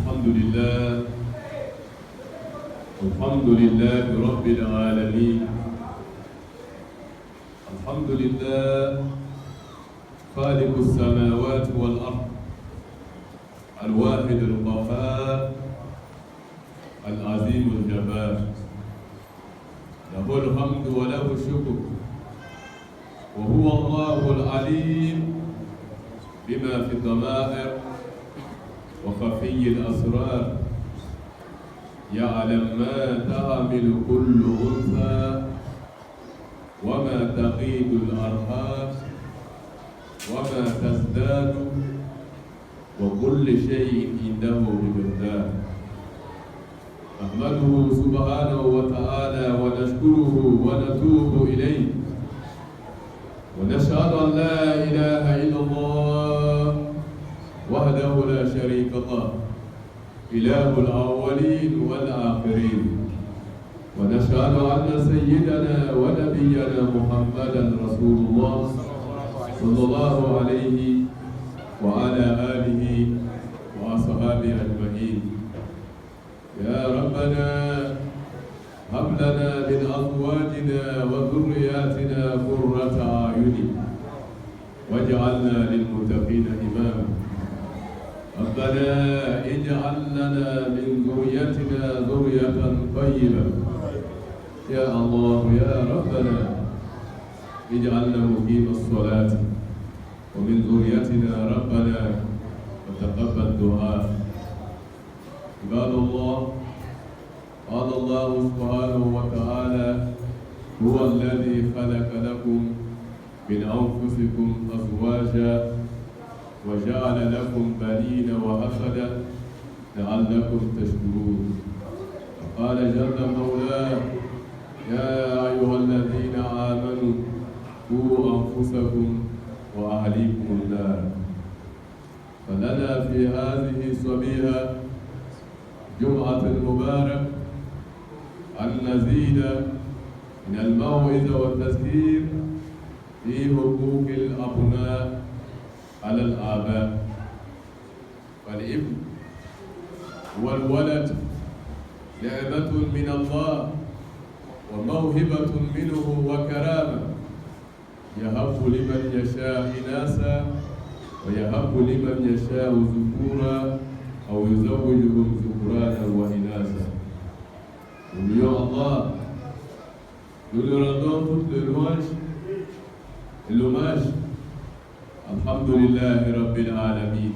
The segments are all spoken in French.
الحمد لله رب العالمين. الحمد لله خالق السماوات والأرض، الواحد القهار، العظيم الجبار، له الحمد وله الشكر، وهو الله العليم بما في الضمائر وخفي الأسرار، يعلم ما تحمل كل أنثى وما تغيض الأرحام وما تزداد، وكل شيء عنده بمقدار. نحمده سبحانه وتعالى ونشكره ونتوب إليه، ونشهد أن لا إله إلا الله وحده لا شريك له، إله الأولين والآخرين. ونشهد أن سيدنا ونبينا محمدا رسول الله صلى الله عليه وعلى آله وأصحابه أجمعين. يا ربنا هب لنا من أزواجنا وذرياتنا قرة أعين واجعلنا للمتقين إماما. ربنا اجعل لنا من ذريتنا ذرية طيبة. يا الله يا ربنا اجعلنا مقيم الصلاة ومن ذريتنا ربنا وتقبل دعاء. عباد الله، قال الله سبحانه وتعالى: هو الذي خلق لكم من أنفسكم أزواجا وجعل لكم بنين وحفدا لعلكم تشكرون. وقال جل مولاه: يا أيها الذين آمنوا قوا أنفسكم وأهليكم النار. فلنا في هذه الصبيحة جمعة المبارك أن نزيد من الموعظة والتذكير في حقوق الأبناء على الآباء. فالابن والولد نعمة من الله وموهبة منه وكرامة، يهب لمن يشاء إناثا ويهب لمن يشاء ذكورا أو يزوجهم ذكرانا وإناثا. Nous louons Allah, nous lui rendons toute le louange et l'hommage. Alhamdulillah Rabbil Alamin.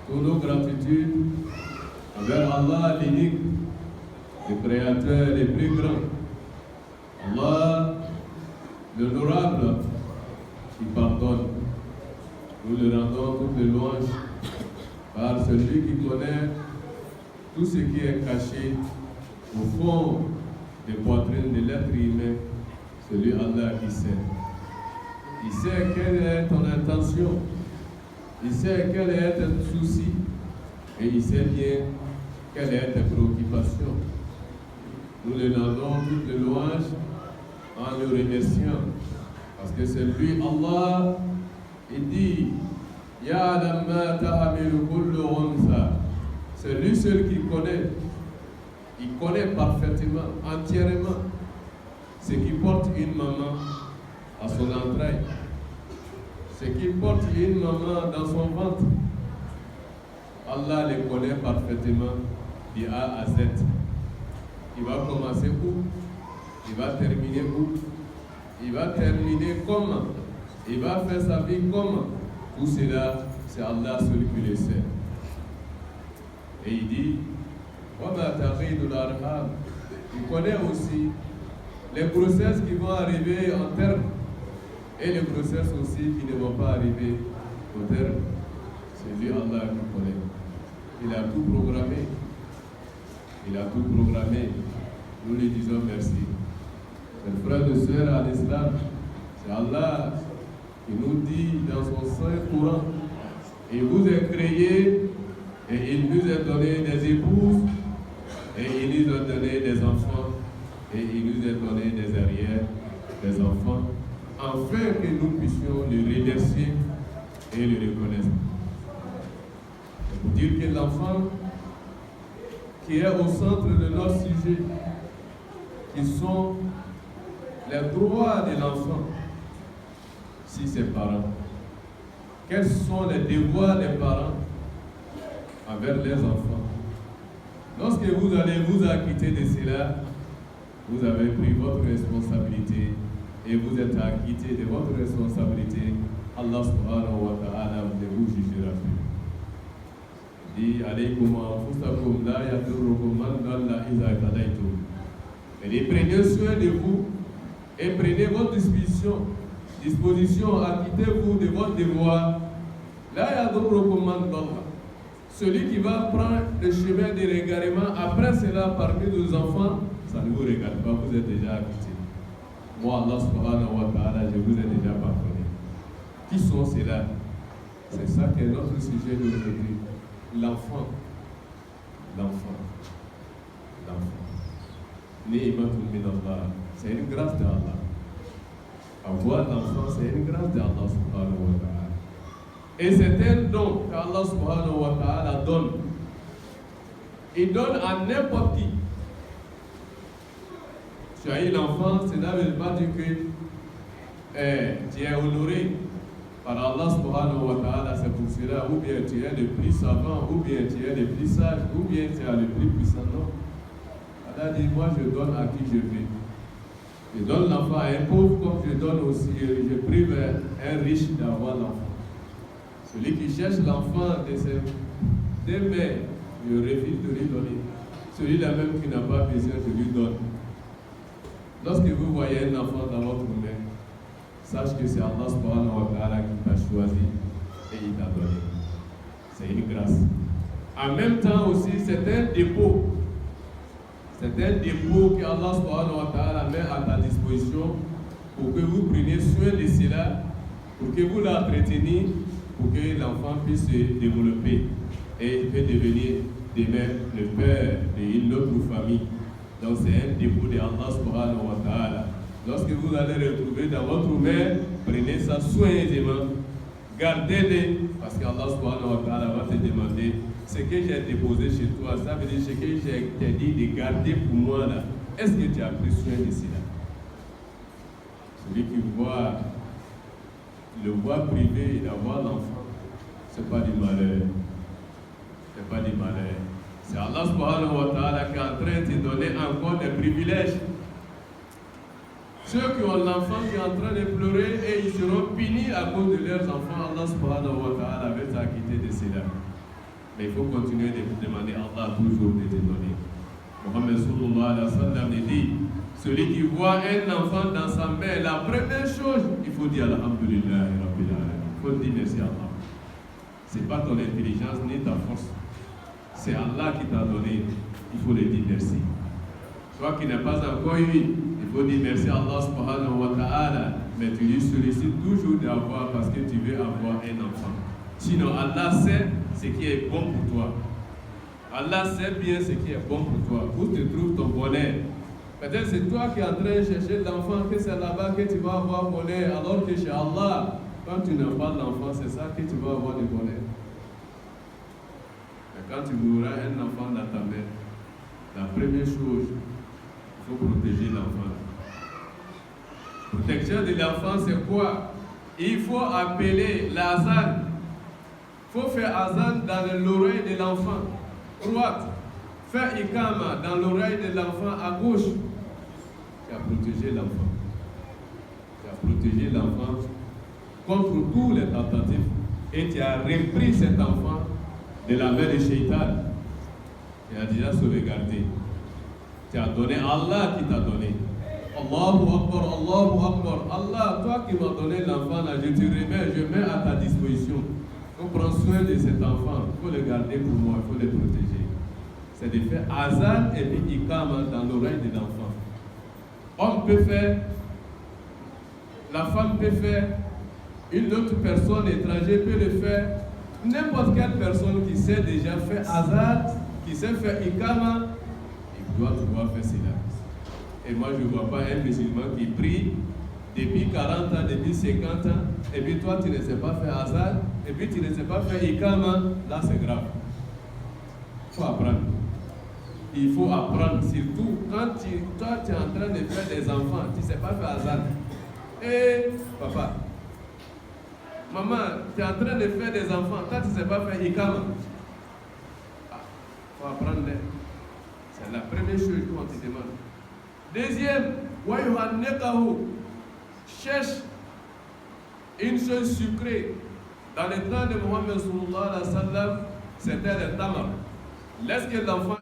Toutes nos gratitudes envers Allah l'unique, le créateur le plus grand. Allah l'honorable qui pardonne. Nous lui rendons toutes les louanges par celui qui connaît tout ce qui est caché au fond des poitrines de l'être humain, celui Allah qui sait. Il sait quelle est ton intention, il sait quel est ton souci, et il sait bien quelle est tes préoccupations. Nous lui rendons toutes les louanges en le remerciant, parce que c'est lui, Allah, il dit: Ya'lam ma tahmilu kullu untha. C'est lui seul qui connaît. Il connaît parfaitement, entièrement, ce qui porte une maman à son entraille, ce qui porte une maman dans son ventre. Allah le connaît parfaitement de A à Z. Il va commencer où? Il va terminer où? Il va terminer comment? Il va faire sa vie comment? Tout cela, c'est Allah seul qui le sait. Et il dit: il connaît aussi les grossesses qui vont arriver en terme et les grossesses aussi qui ne vont pas arriver au terme. C'est lui Allah qui connaît. Il a tout programmé. Il a tout programmé. Nous lui disons merci. Mes frères et sœurs à l'islam, c'est Allah qui nous dit dans son Saint Coran: il vous a créé et il nous a donné des épouses, et il nous a donné des enfants, et il nous a donné des arrières, des enfants, afin que nous puissions le remercier et le reconnaître. C'est pour dire que l'enfant qui est au centre de notre sujet, qui sont les droits de l'enfant, si ses parents. Quels sont les devoirs des parents envers les enfants? Lorsque vous allez vous acquitter de cela, vous avez pris votre responsabilité et vous êtes acquitté de votre responsabilité. Allah subhanahu wa ta'ala ne vous jugera plus. Il dit alaykum anfusakum la yadurrukum man dalla idha tadaytum. Et prenez soin de vous et prenez votre disposition, acquittez-vous de votre devoir. La yadurrukum man dalla. Celui qui va prendre le chemin de l'égarement après cela parmi nos enfants, ça ne vous regarde pas, vous êtes déjà acquitté. Moi, Allah subhanahu wa ta'ala, je vous ai déjà pardonné. Qui sont ceux-là? C'est ça qui est notre sujet d'aujourd'hui. L'enfant. L'enfant. Ni'matul min Allah. C'est une grâce d'Allah. Avoir l'enfant, c'est une grâce d'Allah subhanahu wa ta'ala. Et c'est un don qu'Allah subhanahu wa ta'ala donne. Il donne à n'importe qui. Tu as eu l'enfant, cela ne veut pas dire que tu es honoré par Allah subhanahu wa ta'ala, c'est pour cela, ou bien tu es le plus savant, ou bien tu es le plus sage, ou bien tu es le plus puissant. Non. Allah dit, moi je donne à qui je veux. Je donne l'enfant à un pauvre comme je donne aussi, je prive un riche d'avoir l'enfant. Celui qui cherche l'enfant de ses deux mères, je refuse de lui donner. Celui-là même qui n'a pas besoin, je lui donne. Lorsque vous voyez un enfant dans votre main, sache que c'est Allah subhanahu wa ta'ala qui t'a choisi et il t'a donné. C'est une grâce. En même temps aussi, c'est un dépôt. C'est un dépôt que Allah subhanahu wa ta'ala met à ta disposition pour que vous preniez soin de cela, pour que vous l'entreteniez, pour que l'enfant puisse se développer et peut devenir demain le père d'une autre famille. Donc c'est un dépôt de Allah subhanahu wa ta'ala. Lorsque vous allez retrouver dans votre main, prenez ça soigneusement, gardez-le, parce qu'Allah subhanahu wa ta'ala va te demander ce que j'ai déposé chez toi, ça veut dire ce que j'ai dit de garder pour moi là. Est-ce que tu as pris soin de cela? Celui qui voit le voie privé et d'avoir l'enfant, ce n'est pas du malheur. C'est pas du malheur. C'est Allah subhanahu wa ta'ala qui est en train de te donner encore des privilèges. Ceux qui ont l'enfant qui est en train de pleurer et ils seront punis à cause de leurs enfants, Allah subhanahu wa ta'ala va s'acquitter de cela. Mais il faut continuer de demander à Allah toujours de te donner. Mohammed sallallahu alayhi wa sallam dit, celui qui voit un enfant dans sa main, la première chose, il faut dire Alhamdulillah Rabbil Alamin. Il faut dire merci à Allah. Ce n'est pas ton intelligence ni ta force. C'est Allah qui t'a donné. Il faut le dire merci. Toi qui n'as pas encore eu, il faut dire merci à Allah subhanahu wa ta'ala. Mais tu lui sollicites toujours d'avoir parce que tu veux avoir un enfant. Sinon, Allah sait ce qui est bon pour toi. Allah sait bien ce qui est bon pour toi. Où te trouve ton bonheur? Peut-être c'est toi qui es en train de chercher l'enfant, que c'est là-bas que tu vas avoir bonheur, alors que chez Allah, quand tu n'as pas l'enfant, c'est ça que tu vas avoir du bonheur. Mais quand tu auras un enfant dans ta main, la première chose, il faut protéger l'enfant. Protection de l'enfant, c'est quoi? Il faut appeler l'azan. Il faut faire azan dans l'oreille de l'enfant droite. Faire ikama dans l'oreille de l'enfant à gauche. Tu as protégé l'enfant. Tu as protégé l'enfant contre tous les tentatives. Et tu as repris cet enfant de la main de Shaitan. Tu as déjà sauvegardé. Tu as donné Allah qui t'a donné. Allahu Akbar, Allahu Akbar. Allah, toi qui m'as donné l'enfant là, je te remets, je mets à ta disposition. Il faut prendre soin de cet enfant. Il faut le garder pour moi, il faut le protéger. C'est de faire azan et puis ikama dans l'oreille de l'enfant. Homme peut faire, la femme peut faire, une autre personne étrangère peut le faire. N'importe quelle personne qui sait déjà faire azan, qui sait faire ikama, il doit pouvoir faire cela. Et moi je ne vois pas un musulman qui prie depuis 40 ans, depuis 50 ans, et puis toi tu ne sais pas faire azan, et puis tu ne sais pas faire ikama, là c'est grave. Il faut apprendre. il faut apprendre, surtout quand toi tu es en train de faire des enfants, tu ne sais pas faire hasard. Et papa, maman, tu es en train de faire des enfants, toi tu ne sais pas faire ikama. Il faut apprendre. C'est la première chose qu'on te demande. Deuxième, cherche une chose sucrée. Dans le temps de Mohammed sallallahu alayhi wa sallam, c'était le tamar. Laisse que l'enfant